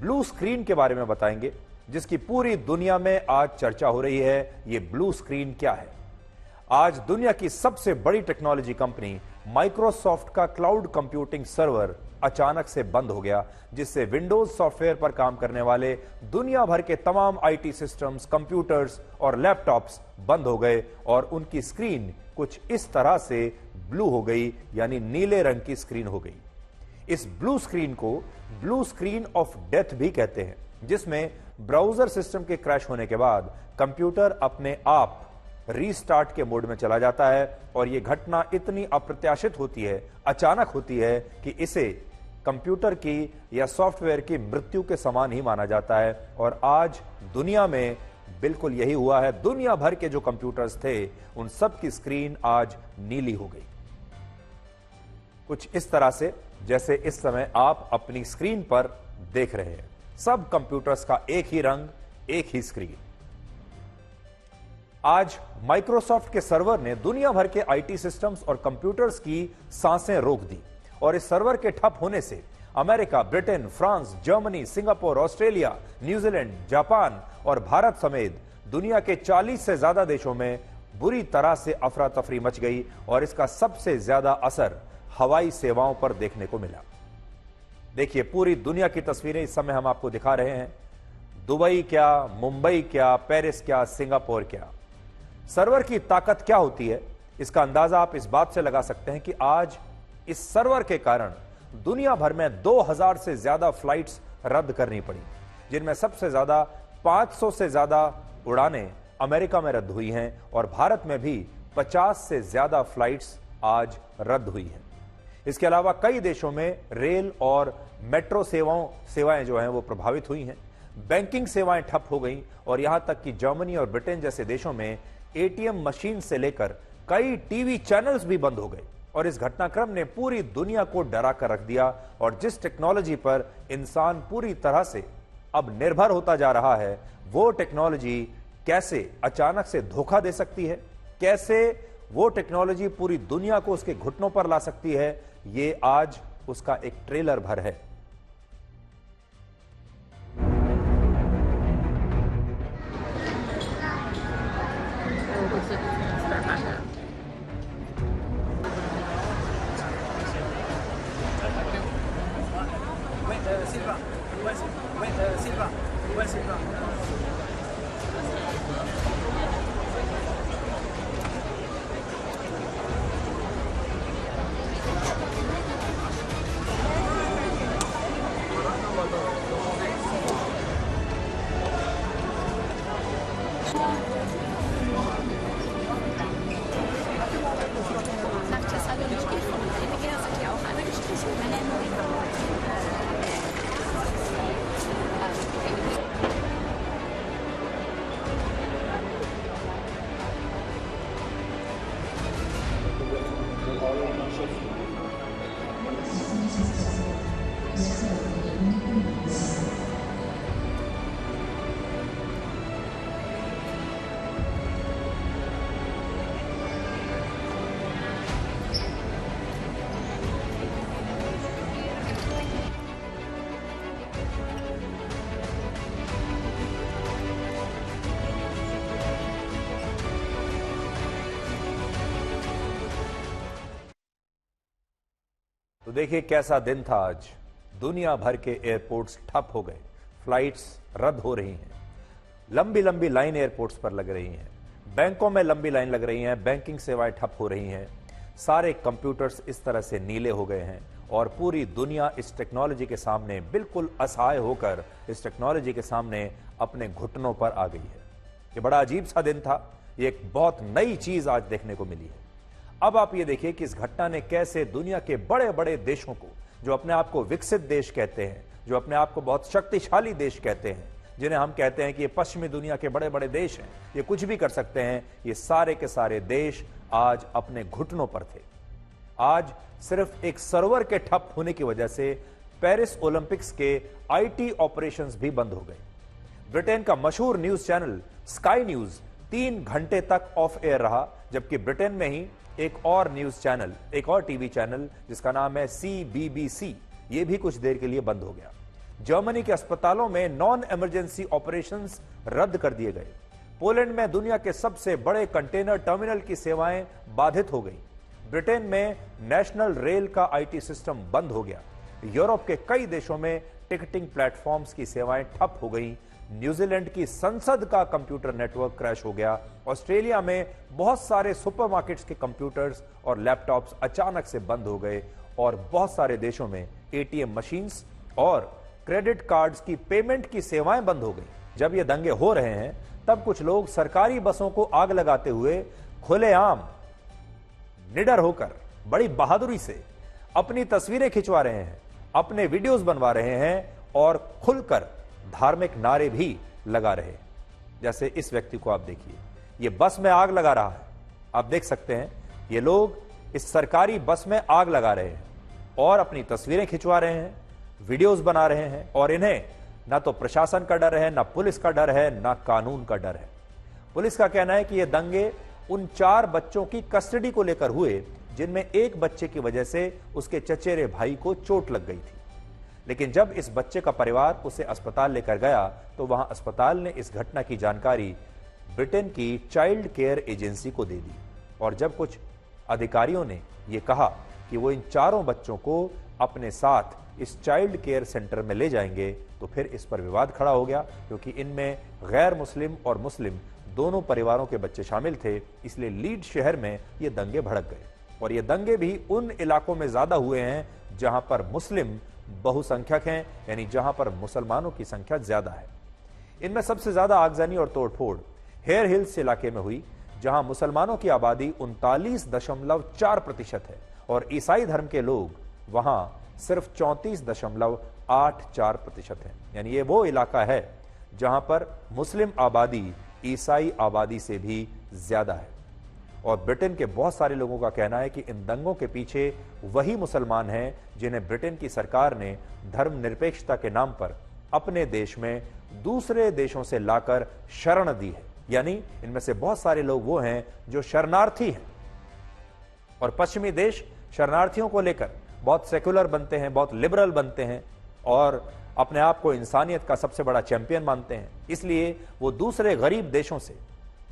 Blue screen के बारे में बताएंगे, जिसकी पूरी दुनिया में आज चर्चा हो रही है। ये ब्लू स्क्रीन क्या है? आज दुनिया की सबसे बड़ी टेक्नोलॉजी कंपनी माइक्रोसॉफ्ट का क्लाउड कंप्यूटिंग सर्वर अचानक से बंद हो गया, जिससे विंडोज सॉफ्टवेयर पर काम करने वाले दुनिया भर के तमाम आईटी सिस्टम्स, कंप्यूटर्स और लैपटॉप्स बंद हो गए और उनकी स्क्रीन कुछ इस तरह से ब्लू हो गई, यानी नीले रंग की स्क्रीन हो गई। इस ब्लू स्क्रीन को ब्लू स्क्रीन ऑफ डेथ भी कहते हैं, जिसमें ब्राउजर सिस्टम के क्रैश होने के बाद कंप्यूटर अपने आप रीस्टार्ट के मोड में चला जाता है और यह घटना इतनी अप्रत्याशित होती है, अचानक होती है कि इसे कंप्यूटर की या सॉफ्टवेयर की मृत्यु के समान ही माना जाता है। और आज दुनिया में बिल्कुल यही हुआ है। दुनिया भर के जो कंप्यूटर्स थे उन सब की स्क्रीन आज नीली हो गई, कुछ इस तरह से जैसे इस समय आप अपनी स्क्रीन पर देख रहे हैं। सब कंप्यूटर्स का एक ही रंग, एक ही स्क्रीन। आज माइक्रोसॉफ्ट के सर्वर ने दुनिया भर के आईटी सिस्टम्स और कंप्यूटर्स की सांसें रोक दी और इस सर्वर के ठप होने से America, Britain, France, Germany, Singapore, Australia, New Zealand, Japan और भारत समेत दुनिया के 40 से ज्यादा देशों में बुरी तरह से अफरा तफरी मच गई और इसका सबसे ज्यादा असर हवाई सेवाओं पर देखने को मिला। देखिए, पूरी दुनिया की तस्वीरें इस समय हम आपको दिखा रहे हैं। दुबई क्या, मुंबई क्या, पेरिस क्या, सिंगापुर क्या। सर्वर की ताकत क्या होती है, इसका अंदाजा आप इस बात से लगा सकते हैं कि आज इस सर्वर के कारण दुनिया भर में 2000 से ज्यादा फ्लाइट्स रद्द करनी पड़ी, जिनमें सबसे ज्यादा 500 से ज्यादा उड़ानें अमेरिका में रद्द हुई हैं और भारत में भी 50 से ज्यादा फ्लाइट्स आज रद्द हुई हैं। इसके अलावा कई देशों में रेल और मेट्रो सेवाएं जो हैं वो प्रभावित हुई हैं। बैंकिंग सेवाएं ठप हो गई और यहां तक कि जर्मनी और ब्रिटेन जैसे देशों में एटीएम मशीन से लेकर कई टीवी चैनल्स भी बंद हो गए और इस घटनाक्रम ने पूरी दुनिया को डरा कर रख दिया। और जिस टेक्नोलॉजी पर इंसान पूरी तरह से अब निर्भर होता जा रहा है, वो टेक्नोलॉजी कैसे अचानक से धोखा दे सकती है, कैसे वो टेक्नोलॉजी पूरी दुनिया को उसके घुटनों पर ला सकती है, ये आज उसका एक ट्रेलर भर है। तो देखिए कैसा दिन था आज। दुनिया भर के एयरपोर्ट्स ठप हो गए, फ्लाइट्स रद्द हो रही हैं, लंबी लंबी लाइन एयरपोर्ट्स पर लग रही हैं, बैंकों में लंबी लाइन लग रही हैं, बैंकिंग सेवाएं ठप हो रही हैं, सारे कंप्यूटर्स इस तरह से नीले हो गए हैं और पूरी दुनिया इस टेक्नोलॉजी के सामने बिल्कुल असहाय होकर इस टेक्नोलॉजी के सामने अपने घुटनों पर आ गई है। ये बड़ा अजीब सा दिन था। ये एक बहुत नई चीज आज देखने को मिली है। अब आप ये देखिए कि इस घटना ने कैसे दुनिया के बड़े बड़े देशों को, जो अपने आप को विकसित देश कहते हैं, जो अपने आप को बहुत शक्तिशाली देश कहते हैं, जिन्हें हम कहते हैं कि ये पश्चिमी दुनिया के बड़े बड़े देश हैं, ये कुछ भी कर सकते हैं, ये सारे के सारे देश आज अपने घुटनों पर थे। आज सिर्फ एक सर्वर के ठप होने की वजह से पेरिस ओलंपिक्स के आईटी ऑपरेशंस भी बंद हो गए। ब्रिटेन का मशहूर न्यूज चैनल स्काई न्यूज 3 घंटे तक ऑफ एयर रहा, जबकि ब्रिटेन में ही एक और न्यूज चैनल, एक और टीवी चैनल जिसका नाम है CBBC, ये भी कुछ देर के लिए बंद हो गया। जर्मनी के अस्पतालों में नॉन इमरजेंसी ऑपरेशंस रद्द कर दिए गए। पोलैंड में दुनिया के सबसे बड़े कंटेनर टर्मिनल की सेवाएं बाधित हो गई। ब्रिटेन में नेशनल रेल का आईटी सिस्टम बंद हो गया। यूरोप के कई देशों में टिकटिंग प्लेटफॉर्म्स की सेवाएं ठप हो गई। न्यूजीलैंड की संसद का कंप्यूटर नेटवर्क क्रैश हो गया। ऑस्ट्रेलिया में बहुत सारे सुपरमार्केट्स के कंप्यूटर्स और लैपटॉप्स अचानक से बंद हो गए और बहुत सारे देशों में एटीएम मशीन्स और क्रेडिट कार्ड्स की पेमेंट की सेवाएं बंद हो गई। जब ये दंगे हो रहे हैं तब कुछ लोग सरकारी बसों को आग लगाते हुए खुलेआम निडर होकर बड़ी बहादुरी से अपनी तस्वीरें खिंचवा रहे हैं, अपने वीडियोस बनवा रहे हैं और खुलकर धार्मिक नारे भी लगा रहे हैं। जैसे इस व्यक्ति को आप देखिए, ये बस में आग लगा रहा है। आप देख सकते हैं ये लोग इस सरकारी बस में आग लगा रहे हैं और अपनी तस्वीरें खिंचवा रहे हैं, वीडियोस बना रहे हैं और इन्हें ना तो प्रशासन का डर है, ना पुलिस का डर है, ना कानून का डर है। पुलिस का कहना है कि ये दंगे उन 4 बच्चों की कस्टडी को लेकर हुए जिनमें एक बच्चे की वजह से उसके चचेरे भाई को चोट लग गई थी। लेकिन जब इस बच्चे का परिवार उसे अस्पताल लेकर गया तो वहां अस्पताल ने इस घटना की जानकारी ब्रिटेन की चाइल्ड केयर एजेंसी को दे दी और जब कुछ अधिकारियों ने यह कहा कि वो इन 4 बच्चों को अपने साथ इस चाइल्ड केयर सेंटर में ले जाएंगे तो फिर इस पर विवाद खड़ा हो गया, क्योंकि इनमें गैर मुस्लिम और मुस्लिम दोनों परिवारों के बच्चे शामिल थे। इसलिए लीड शहर में ये दंगे भड़क गए और ये दंगे भी उन इलाकों में ज्यादा हुए हैं जहां पर मुस्लिम बहुसंख्यक हैं, यानी जहां पर मुसलमानों की संख्या ज्यादा है। इनमें सबसे ज्यादा आगजनी और तोड़फोड़ हेयर हिल्स इलाके में हुई, जहां मुसलमानों की आबादी 39.4% है और ईसाई धर्म के लोग वहां सिर्फ 34.84% है। यानी ये वो इलाका है जहां पर मुस्लिम आबादी ईसाई आबादी से भी ज्यादा है। और ब्रिटेन के बहुत सारे लोगों का कहना है कि इन दंगों के पीछे वही मुसलमान हैं जिन्हें ब्रिटेन की सरकार ने धर्मनिरपेक्षता के नाम पर अपने देश में दूसरे देशों से लाकर शरण दी है। यानी इनमें से बहुत सारे लोग वो हैं जो शरणार्थी हैं और पश्चिमी देश शरणार्थियों को लेकर बहुत सेकुलर बनते हैं, बहुत लिबरल बनते हैं और अपने आप को इंसानियत का सबसे बड़ा चैंपियन मानते हैं। इसलिए वो दूसरे गरीब देशों से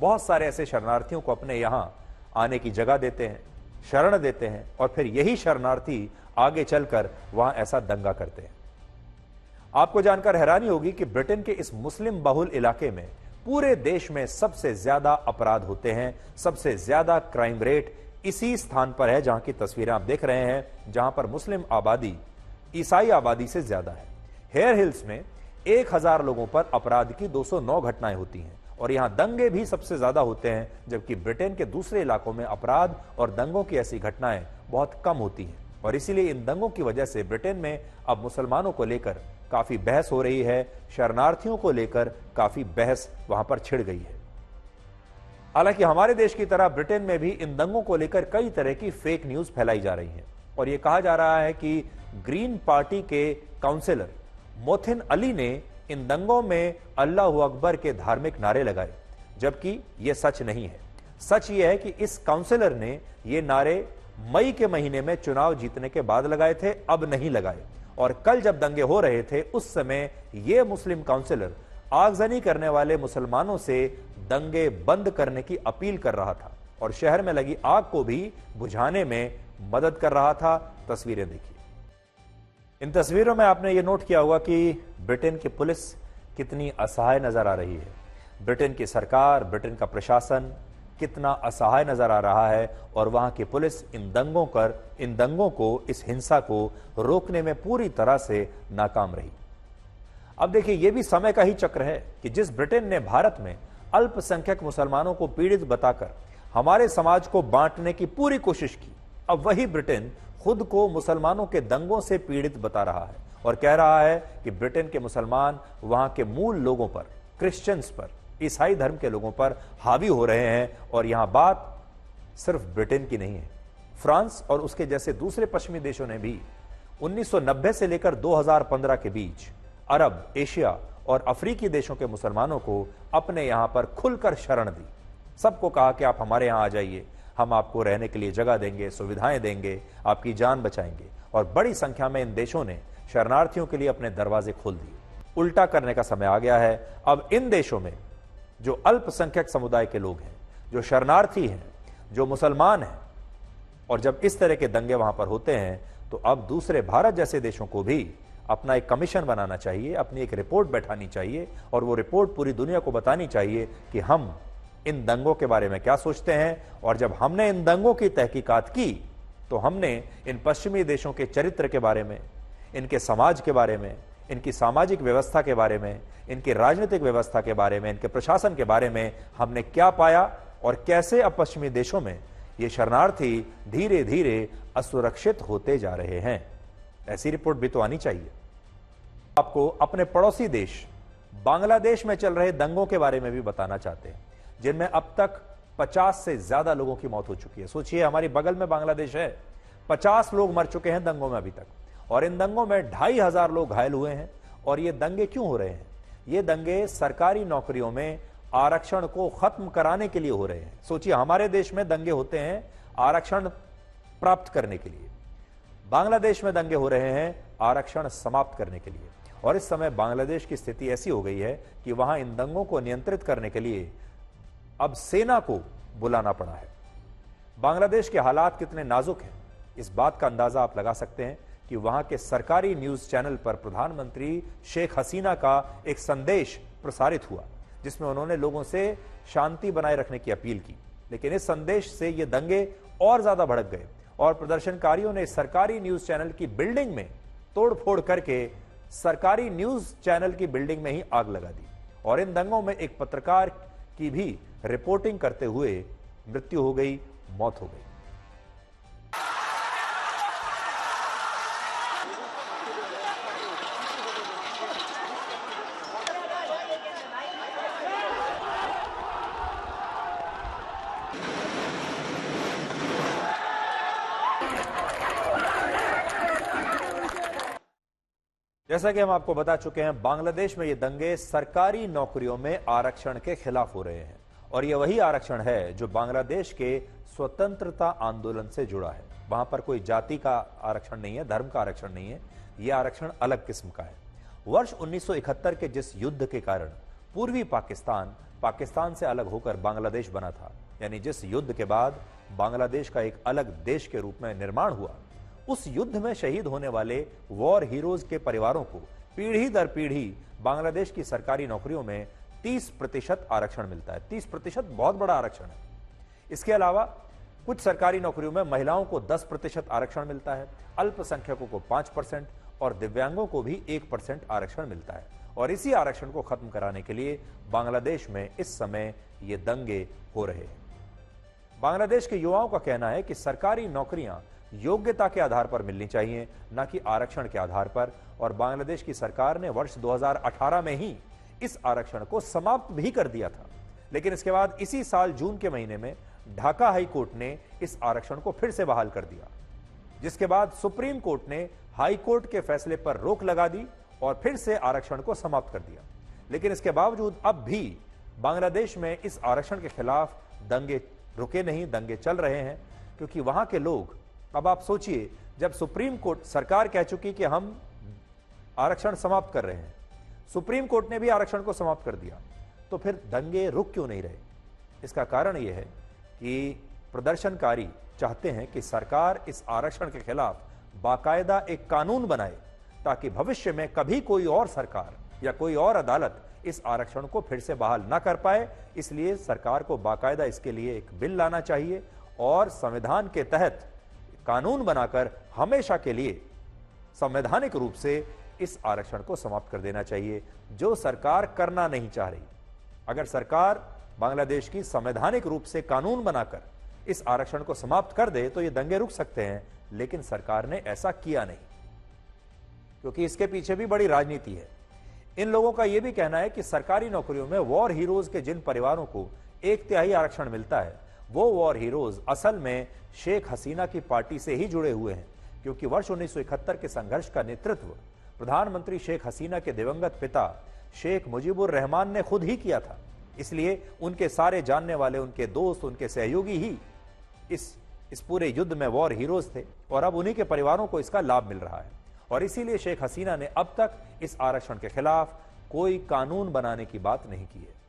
बहुत सारे ऐसे शरणार्थियों को अपने यहां आने की जगह देते हैं, शरण देते हैं और फिर यही शरणार्थी आगे चलकर वहां ऐसा दंगा करते हैं। आपको जानकर हैरानी होगी कि ब्रिटेन के इस मुस्लिम बहुल इलाके में पूरे देश में सबसे ज्यादा अपराध होते हैं, सबसे ज्यादा क्राइम रेट इसी स्थान पर है जहां की तस्वीरें आप देख रहे हैं, जहां पर मुस्लिम आबादी ईसाई आबादी से ज्यादा है। हेयर हिल्स में 1000 लोगों पर अपराध की 209 घटनाएं होती हैं और यहां दंगे भी सबसे ज्यादा होते हैं, जबकि ब्रिटेन के दूसरे इलाकों में अपराध और दंगों की ऐसी घटनाएं बहुत कम होती हैं। और इसीलिए इन दंगों की वजह से ब्रिटेन में अब मुसलमानों को लेकर काफी बहस हो रही है, शरणार्थियों को लेकर काफी बहस वहां पर छिड़ गई है। हालांकि हमारे देश की तरह ब्रिटेन में भी इन दंगों को लेकर कई तरह की फेक न्यूज फैलाई जा रही है और यह कहा जा रहा है कि ग्रीन पार्टी के काउंसिलर मोथिन अली ने इन दंगों में अल्लाहू अकबर के धार्मिक नारे लगाए, जबकि यह सच नहीं है। सच यह है कि इस काउंसिलर ने ये नारे मई के महीने में चुनाव जीतने के बाद लगाए थे, अब नहीं लगाए। और कल जब दंगे हो रहे थे उस समय यह मुस्लिम काउंसिलर आगजनी करने वाले मुसलमानों से दंगे बंद करने की अपील कर रहा था और शहर में लगी आग को भी बुझाने में मदद कर रहा था। तस्वीरें देखिए। इन तस्वीरों में आपने ये नोट किया होगा कि ब्रिटेन की पुलिस कितनी असहाय नजर आ रही है, ब्रिटेन की सरकार, ब्रिटेन का प्रशासन कितना असहाय नजर आ रहा है और वहां की पुलिस इन दंगों को, इस हिंसा को रोकने में पूरी तरह से नाकाम रही। अब देखिए, यह भी समय का ही चक्र है कि जिस ब्रिटेन ने भारत में अल्पसंख्यक मुसलमानों को पीड़ित बताकर हमारे समाज को बांटने की पूरी कोशिश की, अब वही ब्रिटेन खुद को मुसलमानों के दंगों से पीड़ित बता रहा है और कह रहा है कि ब्रिटेन के मुसलमान वहां के मूल लोगों पर, क्रिश्चियंस पर, ईसाई धर्म के लोगों पर हावी हो रहे हैं। और यहां बात सिर्फ ब्रिटेन की नहीं है, फ्रांस और उसके जैसे दूसरे पश्चिमी देशों ने भी 1990 से लेकर 2015 के बीच अरब, एशिया और अफ्रीकी देशों के मुसलमानों को अपने यहां पर खुलकर शरण दी। सबको कहा कि आप हमारे यहां आ जाइए, हम आपको रहने के लिए जगह देंगे, सुविधाएं देंगे, आपकी जान बचाएंगे। और बड़ी संख्या में इन देशों ने शरणार्थियों के लिए अपने दरवाजे खोल दिए। उल्टा करने का समय आ गया है। अब इन देशों में जो अल्पसंख्यक समुदाय के लोग हैं, जो शरणार्थी हैं, जो मुसलमान हैं, और जब इस तरह के दंगे वहां पर होते हैं तो अब दूसरे भारत जैसे देशों को भी अपना एक कमीशन बनाना चाहिए, अपनी एक रिपोर्ट बैठानी चाहिए और वो रिपोर्ट पूरी दुनिया को बतानी चाहिए कि हम इन दंगों के बारे में क्या सोचते हैं। और जब हमने इन दंगों की तहकीकात की तो हमने इन पश्चिमी देशों के चरित्र के बारे में, इनके समाज के बारे में, इनकी सामाजिक व्यवस्था के बारे में, इनकी राजनीतिक व्यवस्था के बारे में, इनके प्रशासन के बारे में हमने क्या पाया और कैसे अब पश्चिमी देशों में ये शरणार्थी धीरे धीरे असुरक्षित होते जा रहे हैं। ऐसी रिपोर्ट भी तो आनी चाहिए। आपको अपने पड़ोसी देश बांग्लादेश में चल रहे दंगों के बारे में भी बताना चाहते हैं, जिनमें अब तक 50 से ज्यादा लोगों की मौत हो चुकी है। सोचिए, हमारी बगल में बांग्लादेश है, 50 लोग मर चुके हैं दंगों में अभी तक, और इन दंगों में 2500 लोग घायल हुए हैं। और ये दंगे क्यों हो रहे हैं? ये दंगे सरकारी नौकरियों में आरक्षण को खत्म कराने के लिए हो रहे हैं। सोचिए, हमारे देश में दंगे होते हैं आरक्षण प्राप्त करने के लिए, बांग्लादेश में दंगे हो रहे हैं आरक्षण समाप्त करने के लिए। और इस समय बांग्लादेश की स्थिति ऐसी हो गई है कि वहां इन दंगों को नियंत्रित करने के लिए अब सेना को बुलाना पड़ा है। बांग्लादेश के हालात कितने नाजुक हैं, इस बात का अंदाजा आप लगा सकते हैं कि वहां के सरकारी न्यूज चैनल पर प्रधानमंत्री शेख हसीना का एक संदेश प्रसारित हुआ, जिसमें उन्होंने लोगों से शांति बनाए रखने की अपील की। लेकिन इस संदेश से ये दंगे और ज्यादा भड़क गए और प्रदर्शनकारियों ने सरकारी न्यूज चैनल की बिल्डिंग में तोड़फोड़ करके सरकारी न्यूज चैनल की बिल्डिंग में ही आग लगा दी। और इन दंगों में एक पत्रकार की भी रिपोर्टिंग करते हुए मृत्यु हो गई, मौत हो गई। जैसा कि हम आपको बता चुके हैं, बांग्लादेश में ये दंगे सरकारी नौकरियों में आरक्षण के खिलाफ हो रहे हैं। और ये वही आरक्षण है जो बांग्लादेश के स्वतंत्रता आंदोलन से जुड़ा है। वहां पर कोई जाति का आरक्षण नहीं है, धर्म का आरक्षण नहीं है, यह आरक्षण अलग किस्म का है। वर्ष 1971 के जिस युद्ध के कारण पूर्वी पाकिस्तान से अलग होकर बांग्लादेश बना था, यानी जिस युद्ध के बाद बांग्लादेश का एक अलग देश के रूप में निर्माण हुआ, उस युद्ध में शहीद होने वाले वॉर हीरोज के परिवारों को पीढ़ी दर पीढ़ी बांग्लादेश की सरकारी नौकरियों में 30% आरक्षण मिलता है। 30% बहुत बड़ा आरक्षण है। इसके अलावा कुछ सरकारी नौकरियों में महिलाओं को 10% आरक्षण मिलता है, अल्पसंख्यकों को 5% और दिव्यांगों को भी 1% आरक्षण मिलता है। और इसी आरक्षण को खत्म कराने के लिए बांग्लादेश में इस समय ये दंगे हो रहे हैं। बांग्लादेश के युवाओं का कहना है कि सरकारी नौकरियां योग्यता के आधार पर मिलनी चाहिए, न कि आरक्षण के आधार पर। और बांग्लादेश की सरकार ने वर्ष 2018 में ही इस आरक्षण को समाप्त भी कर दिया था। लेकिन इसके बाद इसी साल जून के महीने में ढाका हाई कोर्ट ने इस आरक्षण को फिर से बहाल कर दिया, जिसके बाद सुप्रीम कोर्ट ने हाई कोर्ट के फैसले पर रोक लगा दी और फिर से आरक्षण को समाप्त कर दिया। लेकिन इसके बावजूद अब भी बांग्लादेश में इस आरक्षण के खिलाफ दंगे रुके नहीं, दंगे चल रहे हैं। क्योंकि वहां के लोग, अब आप सोचिए, जब सुप्रीम कोर्ट, सरकार कह चुकी कि हम आरक्षण समाप्त कर रहे हैं, सुप्रीम कोर्ट ने भी आरक्षण को समाप्त कर दिया, तो फिर दंगे रुक क्यों नहीं रहे? इसका कारण यह है कि प्रदर्शनकारी चाहते हैं कि सरकार इस आरक्षण के खिलाफ बाकायदा एक कानून बनाए, ताकि भविष्य में कभी कोई और सरकार या कोई और अदालत इस आरक्षण को फिर से बहाल ना कर पाए। इसलिए सरकार को बाकायदा इसके लिए एक बिल लाना चाहिए और संविधान के तहत कानून बनाकर हमेशा के लिए संवैधानिक रूप से इस आरक्षण को समाप्त कर देना चाहिए, जो सरकार करना नहीं चाह रही। अगर सरकार बांग्लादेश की संवैधानिक रूप से कानून बनाकर इस आरक्षण को समाप्त कर दे तो ये दंगे रुक सकते हैं, लेकिन सरकार ने ऐसा किया नहीं, क्योंकि इसके पीछे भी बड़ी राजनीति है। इन लोगों का यह भी कहना है कि सरकारी नौकरियों में वॉर हीरोज के जिन परिवारों को 1/3 आरक्षण मिलता है, वो वॉर हीरोज असल में शेख हसीना की पार्टी से ही जुड़े हुए हैं, क्योंकि वर्ष 1971 के संघर्ष का नेतृत्व प्रधानमंत्री शेख हसीना के दिवंगत पिता शेख मुजीबुर रहमान ने खुद ही किया था। इसलिए उनके सारे जानने वाले, उनके दोस्त, उनके सहयोगी ही इस पूरे युद्ध में वॉर हीरोज थे और अब उन्हीं के परिवारों को इसका लाभ मिल रहा है। और इसीलिए शेख हसीना ने अब तक इस आरक्षण के खिलाफ कोई कानून बनाने की बात नहीं की है।